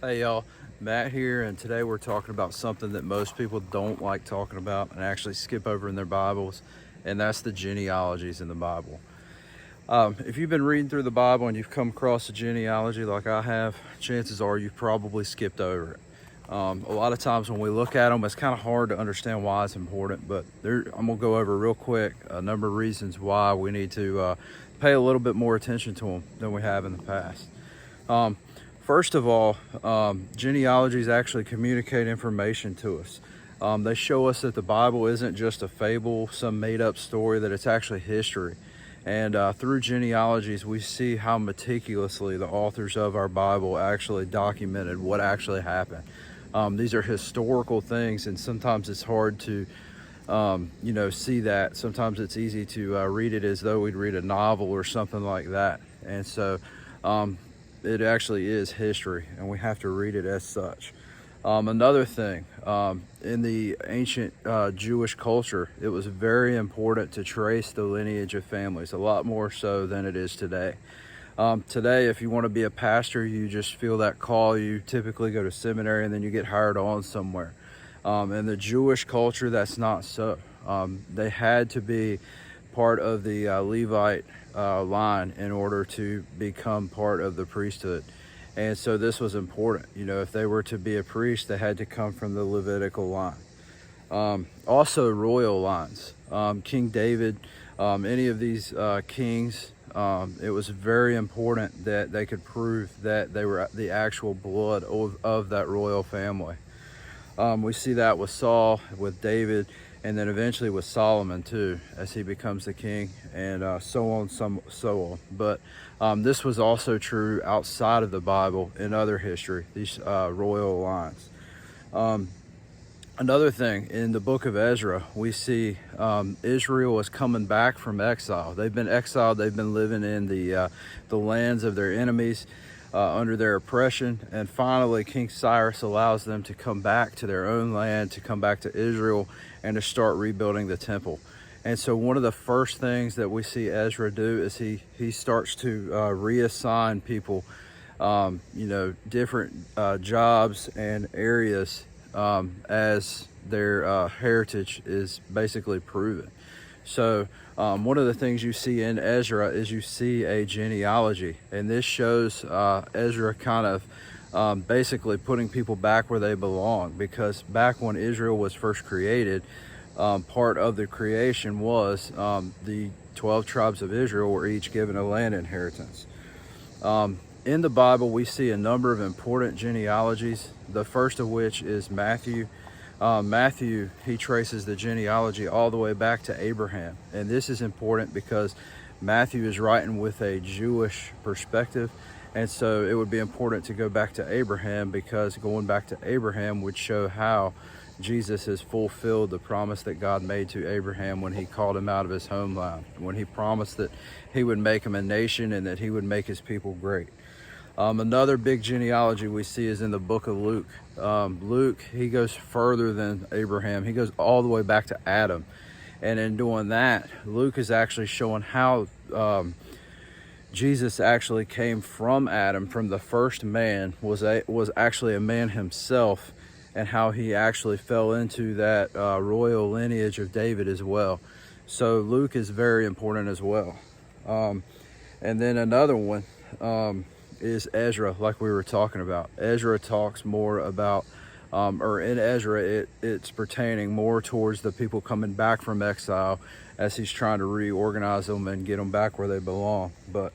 Hey y'all, Matt here, and today we're talking about something that most people don't like talking about and actually skip over in their Bibles, and that's the genealogies in the Bible. If you've been reading through the Bible and you've come across a genealogy like I have, chances are you've probably skipped over it. A lot of times when we look at them, it's kind of hard to understand why it's important, but I'm going to go over real quick a number of reasons why we need to pay a little bit more attention to them than we have in the past. Um, First of all, genealogies actually communicate information to us. They show us that the Bible isn't just a fable, some made up story, that it's actually history. And through genealogies, we see how meticulously the authors of our Bible actually documented what actually happened. These are historical things, and sometimes it's hard to see that. Sometimes it's easy to read it as though we'd read a novel or something like that. And so it actually is history, and we have to read it as such. Another thing, in the ancient Jewish culture, it was very important to trace the lineage of families, a lot more so than it is today. Today, if you want to be a pastor, you just feel that call. You typically go to seminary and then you get hired on somewhere. In the Jewish culture, that's not so. They had to be part of the Levite line in order to become part of the priesthood. And so this was important. If they were to be a priest, they had to come from the Levitical line. Also, royal lines. King David, any of these kings, it was very important that they could prove that they were the actual blood of that royal family. We see that with Saul, with David, and then eventually with Solomon too, as he becomes the king, and so on. But this was also true outside of the Bible in other history, these royal lines. Another thing, in the book of Ezra, we see Israel is coming back from exile. They've been exiled. They've been living in the lands of their enemies, under their oppression. And finally, King Cyrus allows them to come back to their own land, to come back to Israel, and to start rebuilding the temple. And so one of the first things that we see Ezra do is he starts to reassign people, different jobs and areas as their heritage is basically proven. So one of the things you see in Ezra is you see a genealogy, and this shows Ezra kind of basically putting people back where they belong, because back when Israel was first created, part of the creation was the 12 tribes of Israel were each given a land inheritance. In the Bible, we see a number of important genealogies, the first of which is Matthew. Matthew, he traces the genealogy all the way back to Abraham. And this is important because Matthew is writing with a Jewish perspective. And so it would be important to go back to Abraham, because going back to Abraham would show how Jesus has fulfilled the promise that God made to Abraham when he called him out of his homeland, when he promised that he would make him a nation and that he would make his people great. Another big genealogy we see is in the book of Luke. Luke, he goes further than Abraham. He goes all the way back to Adam. And in doing that, Luke is actually showing how Jesus actually came from Adam, from the first man, was actually a man himself, and how he actually fell into that royal lineage of David as well. So Luke is very important as well. And then another one is Ezra, like we were talking about. Ezra talks more about, or in Ezra, it's pertaining more towards the people coming back from exile, as he's trying to reorganize them and get them back where they belong. But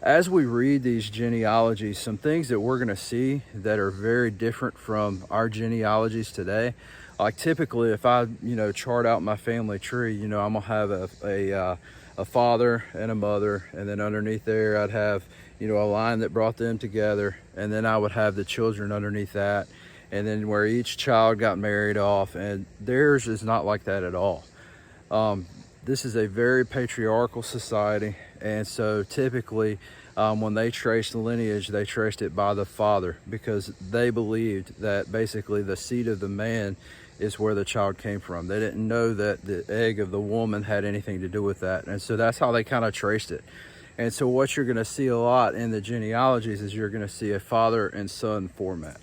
as we read these genealogies, some things that we're going to see that are very different from our genealogies today. Like typically, if I chart out my family tree, I'm gonna have a father and a mother, and then underneath there I'd have a line that brought them together, and then I would have the children underneath that, and then where each child got married off. And theirs is not like that at all. This is a very patriarchal society, and so typically when they traced the lineage, they traced it by the father, because they believed that basically the seed of the man is where the child came from. They didn't know that the egg of the woman had anything to do with that, and so that's how they kind of traced it. And so what you're going to see a lot in the genealogies is you're going to see a father and son format.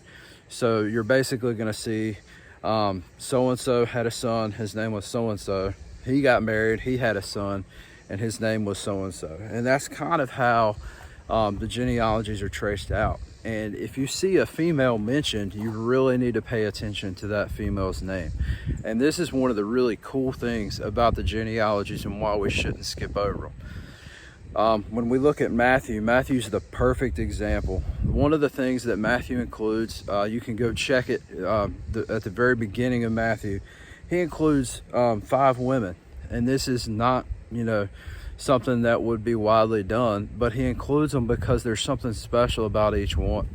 So you're basically going to see so-and-so had a son, his name was so-and-so. He got married, he had a son, and his name was so-and-so. And that's kind of how the genealogies are traced out. And if you see a female mentioned, you really need to pay attention to that female's name. And this is one of the really cool things about the genealogies and why we shouldn't skip over them. When we look at Matthew's the perfect example. One of the things that Matthew includes, you can go check it at the very beginning of Matthew. He includes 5 women, and this is not, something that would be widely done, but he includes them because there's something special about each one.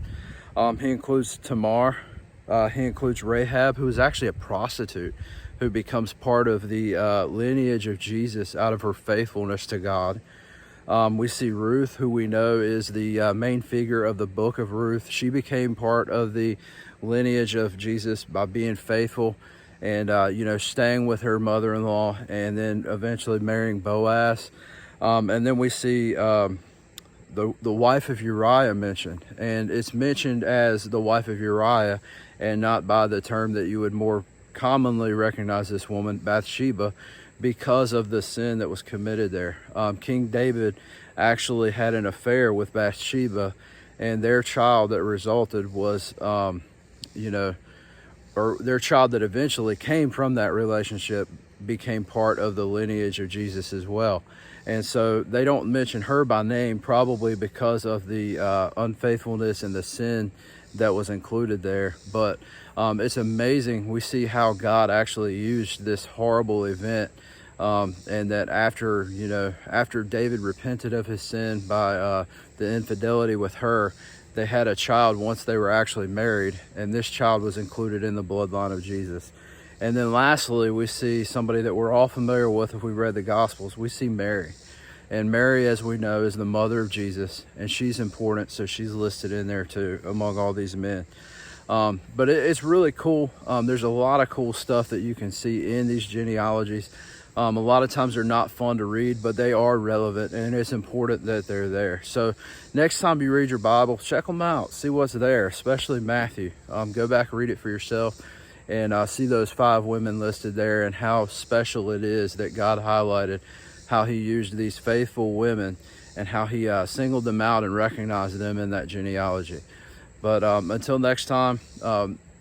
He includes Tamar. He includes Rahab, who is actually a prostitute, who becomes part of the lineage of Jesus out of her faithfulness to God. We see Ruth, who we know is the main figure of the book of Ruth. She became part of the lineage of Jesus by being faithful and staying with her mother-in-law, and then eventually marrying Boaz. And then we see the wife of Uriah mentioned, and it's mentioned as the wife of Uriah and not by the term that you would more commonly recognize this woman, Bathsheba, because of the sin that was committed there. King David actually had an affair with Bathsheba, and their child that resulted was or their child that eventually came from that relationship became part of the lineage of Jesus as well. And so they don't mention her by name, probably because of the unfaithfulness and the sin that was included there. But it's amazing. We see how God actually used this horrible event, and that after David repented of his sin by the infidelity with her, they had a child once they were actually married, and this child was included in the bloodline of Jesus. And then lastly, we see somebody that we're all familiar with if we read the Gospels. We see Mary. And Mary, as we know, is the mother of Jesus, and she's important, so she's listed in there too among all these men. But it's really cool. There's a lot of cool stuff that you can see in these genealogies. A lot of times they're not fun to read, but they are relevant, and it's important that they're there. So next time you read your Bible, check them out, see what's there, especially Matthew. Go back and read it for yourself, and see those 5 women listed there and how special it is that God highlighted how he used these faithful women and how he singled them out and recognized them in that genealogy. But until next time,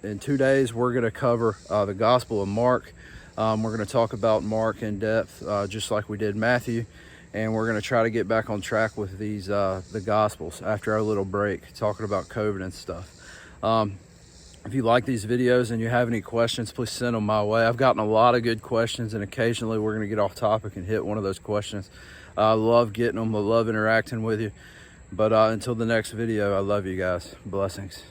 in 2 days, we're going to cover the Gospel of Mark. We're going to talk about Mark in depth, just like we did Matthew, and we're going to try to get back on track with these the Gospels after our little break, talking about COVID and stuff. If you like these videos and you have any questions, please send them my way. I've gotten a lot of good questions, and occasionally we're going to get off topic and hit one of those questions. I love getting them. I love interacting with you. But until the next video, I love you guys. Blessings.